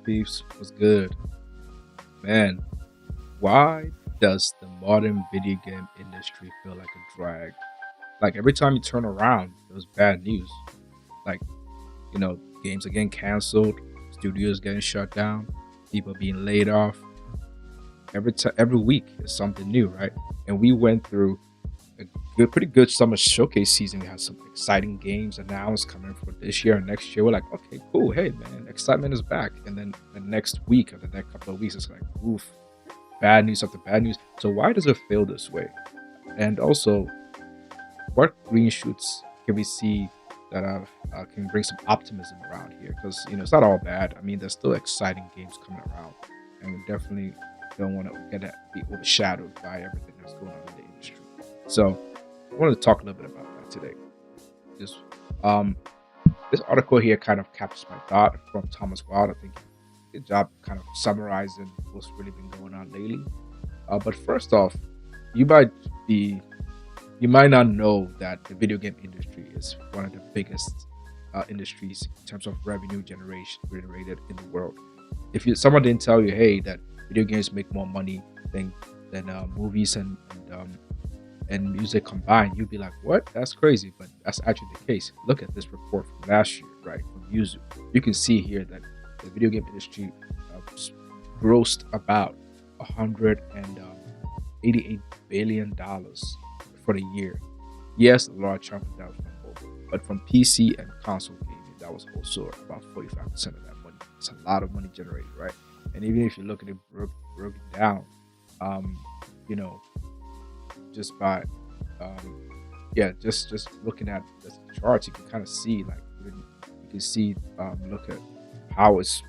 peeps? What's good? Man, why does the modern video game industry feel like a drag? Like every time you turn around, there's bad news. Like, games are getting canceled, studios getting shut down, people being laid off. Every week is something new, right? And we went through pretty good summer showcase season. We had some exciting games announced coming for this year and next year. We're like, okay, cool. Hey, man, excitement is back. And then the next week or the next couple of weeks, it's like, oof, bad news after bad news. So why does it feel this way? And also, what green shoots can we see that can bring some optimism around here? Because it's not all bad. I mean, there's still exciting games coming around, and we definitely don't want to be overshadowed by everything that's going on in the industry. So, I wanted to talk a little bit about that today. Just um, this article here kind of captures my thought from Thomas Wild. I think good job kind of summarizing what's really been going on lately. But first off, you might be you might not know that the video game industry is one of the biggest industries in terms of revenue generation generated in the world. If someone didn't tell you, hey, that video games make more money than movies and music combined, you'd be like, what? That's crazy. But that's actually the case. Look at this report from last year, right? From Yuzu. You can see here that the video game industry grossed about 188 billion dollars for the year. Yes, a large chunk of that was from mobile, but from PC and console gaming, that was also about 45% of that money. It's a lot of money generated, right? And even if you look at it broken down, um, you know, just by just looking at the charts, you can kind of see like you can see look at how it's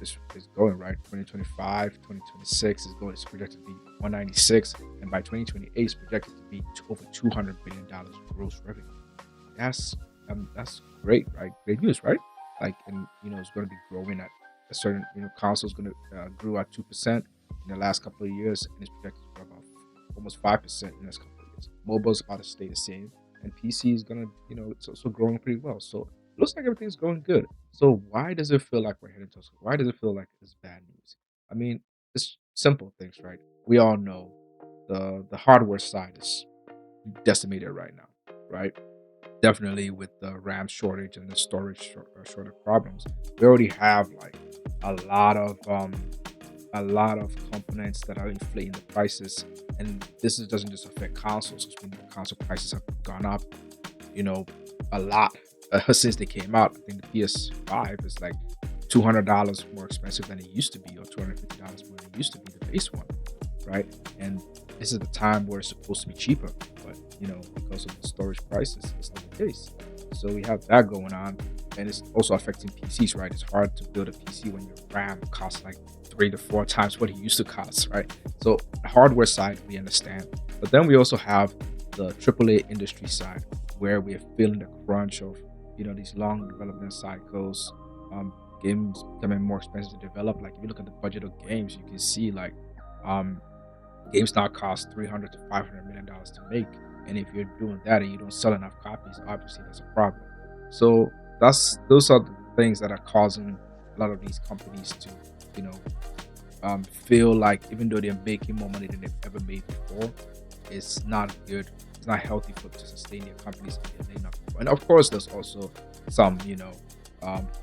going, right. 2025, 2026 is going, it's projected to be 196, and by 2028 it's projected to be over 200 billion dollars gross revenue. That's great, right? Great news, right? Like, and it's going to be growing at a certain, consoles going to grew at 2% in the last couple of years, and it's projected to grow about almost 5% in the next couple of years. Mobile's about to stay the same, and PC is gonna, it's also growing pretty well. So it looks like everything's going good. So why does it feel like we're heading towards? Why does it feel like it's bad news? I mean, it's simple things, right? We all know the hardware side is decimated right now, right? Definitely with the RAM shortage and the shortage problems, we already have like a lot of um a lot of components that are inflating the prices, and doesn't just affect consoles. Because console prices have gone up, you know, a lot since they came out. I think the PS5 is like $200 more expensive than it used to be, or $250 more than it used to be, the base one, right? And this is the time where it's supposed to be cheaper, but because of the storage prices, it's not the case. So we have that going on, and it's also affecting PCs, right? It's hard to build a PC when your RAM costs like 3 to 4 times what it used to cost, right? So the hardware side we understand, but then we also have the AAA industry side where we're feeling the crunch of these long development cycles. Um, Games becoming more expensive to develop. Like if you look at the budget of games, you can see like um, games now cost 300 to 500 million dollars to make, and if you're doing that and you don't sell enough copies, obviously that's a problem. So those are the things that are causing a lot of these companies to you know feel like even though they're making more money than they've ever made before, it's not good. It's not healthy for to sustain their companies if they're laying off people. And of course, there's also some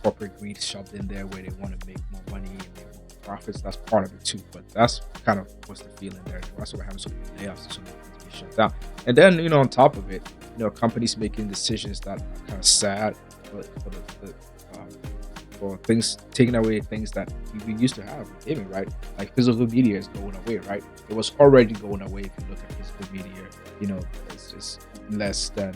corporate greed shoved in there where they want to make more money and they want profits. That's part of it too. But that's kind of what's the feeling there. That's why we're having so many layoffs and so many things being shut down. And then on top of it, companies making decisions that are kind of sad um, for things, taking away things that we used to have in gaming, right? Like physical media is going away, right? It was already going away. If you look at physical media, it's just less than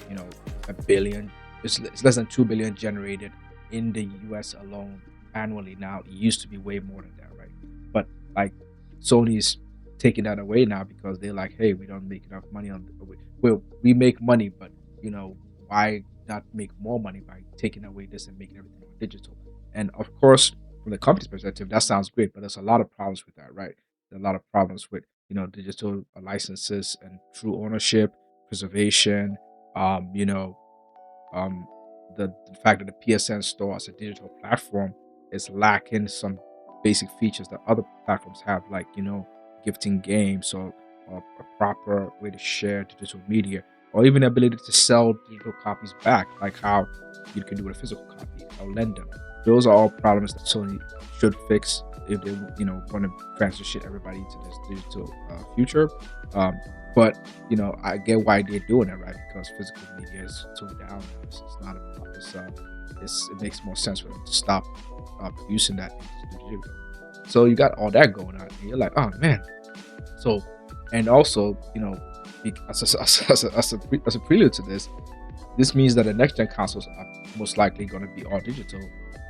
you know a billion. It's less than 2 billion generated in the U.S. alone annually. Now it used to be way more than that, right? But like Sony's taking that away now because they're like, hey, we don't make enough money on. We make money, but why not make more money by taking away this and making everything more digital? And of course, from the company's perspective, that sounds great, but there's a lot of problems with that, right? There are a lot of problems with digital licenses and true ownership, preservation. Um, you know, the fact that the PSN store as a digital platform is lacking some basic features that other platforms have, like gifting games, or a proper way to share digital media, or even the ability to sell digital copies back, like how you can do with a physical copy or lend them. Those are all problems that Sony should fix if they want to transition everybody into this digital future. Um, but I get why they're doing it, right? Because physical media is tuned down. It's not a it makes more sense for them to stop producing that into digital. So you got all that going on, and you're like, oh man. So, and also, as a prelude to this means that the next gen consoles are most likely going to be all digital,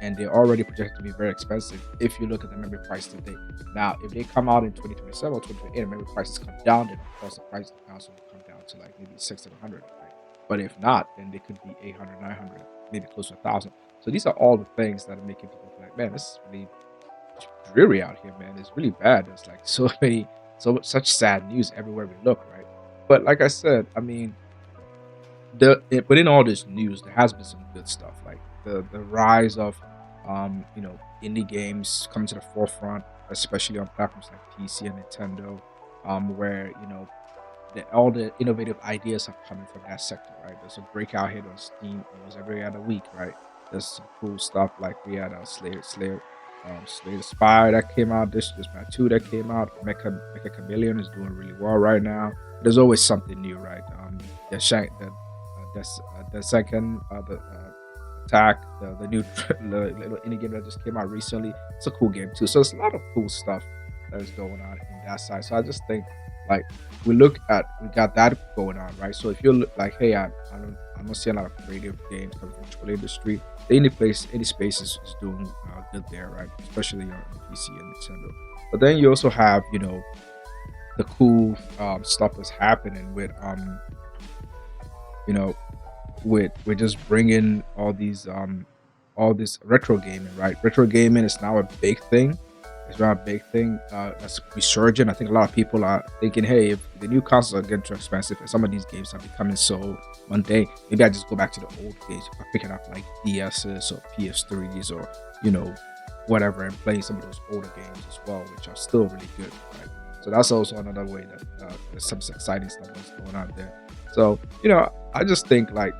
and they're already projected to be very expensive if you look at the memory price today. Now, if they come out in 2027 or 2028 and memory prices come down, then of course the price of the console will come down to like maybe 600, right? But if not, then they could be 800, 900, maybe close to 1,000. So these are all the things that are making people be like, man, this is really dreary out here, man. It's really bad. There's like such sad news everywhere we look, right? But like I said, I mean, within all this news, there has been some good stuff, like the rise of indie games coming to the forefront, especially on platforms like PC and Nintendo, where all the innovative ideas are coming from that sector, right? There's a breakout hit on Steam almost every other week, right? There's some cool stuff like we had Slay the Spy that came out. This Bad 2 that came out. Mecha Chameleon is doing really well right now. There's always something new, right? The second the attack, the new the little indie game that just came out recently. It's a cool game too. So there's a lot of cool stuff that is going on in that side. So I just think like we got that going on, right? So if you're like, hey, I'm not seeing a lot of creative games coming from the AAA industry. The indie space is doing good there, right? Especially on PC and Nintendo. But then you also have the cool stuff that's happening with you know with just bringing all this retro gaming, right? Retro gaming is now a big thing. It's now a big thing that's resurgent. I think a lot of people are thinking, hey, if the new consoles are getting too expensive and some of these games are becoming so mundane, maybe I just go back to the old games, picking up like DSs or PS3s or whatever, and playing some of those older games as well, which are still really good, right? So that's also another way that there's some exciting stuff that's going on there. So I just think like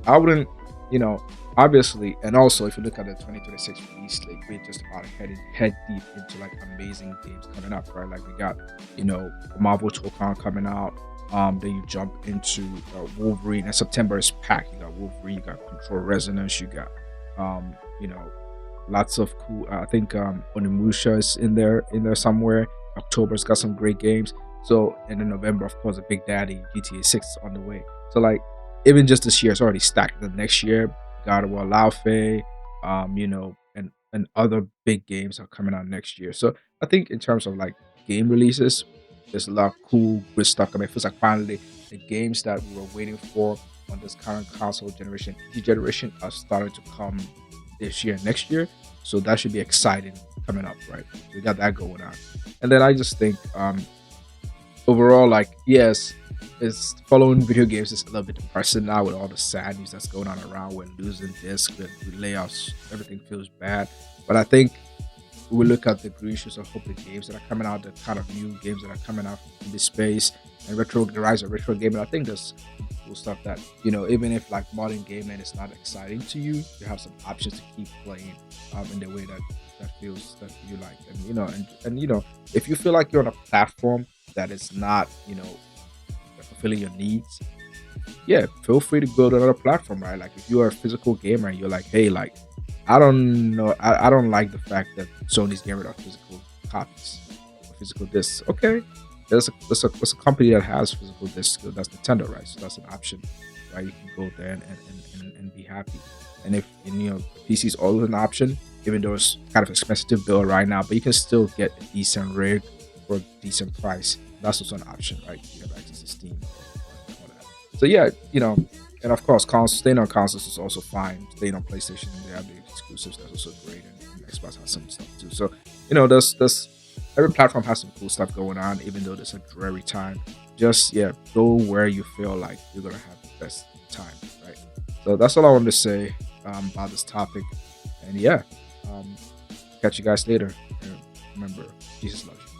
I wouldn't, obviously, and also if you look at the 2026 release slate, we're just about head deep into like amazing games coming up, right? Like we got, Marvel Tokon coming out. Then you jump into Wolverine, and September is packed. You got Wolverine, you got Control Resonance, you got, lots of cool. I think Onimusha is in there somewhere. October's got some great games. So, and in November, of course, the Big Daddy GTA 6 is on the way. So, like, even just this year, it's already stacked. The next year, God of War, Laufey, and other big games are coming out next year. So, I think in terms of like game releases, there's a lot of cool, good stuff coming. It feels like finally the games that we were waiting for on this current console generation, PC generation, are starting to come this year, next year. So that should be exciting coming up, right? We got that going on. And then I just think overall, like, yes, it's following video games is a little bit depressing now with all the sad news that's going on around. We're losing this, with layoffs, everything feels bad. But I think we look at the green shoots of hope, the games that are coming out, the kind of new games that are coming out in this space, and the rise of retro gaming. I think there's cool stuff that even if like modern gaming is not exciting to you, you have some options to keep playing in the way that feels that you like, and if you feel like you're on a platform that is not fulfilling your needs, yeah, feel free to go to another platform, right? Like if you are a physical gamer and you're like, hey, like I don't know, I don't like the fact that Sony's getting rid of physical copies or physical discs. Okay, there's a company that has physical discs. That's Nintendo, right? So that's an option, right? You can go there and be happy. And if PC is always an option, even though it's kind of expensive to build right now, but you can still get a decent rig for a decent price. That's also an option, right? You have access to Steam or all that. So yeah, and of course, staying on consoles is also fine. Staying on PlayStation, they have the exclusives. That's also great, and Xbox has some stuff too. So there's every platform has some cool stuff going on, even though there's a dreary time. Just go where you feel like you're gonna have the best time, right? So that's all I wanted to say about this topic, and catch you guys later. remember, Jesus loves you.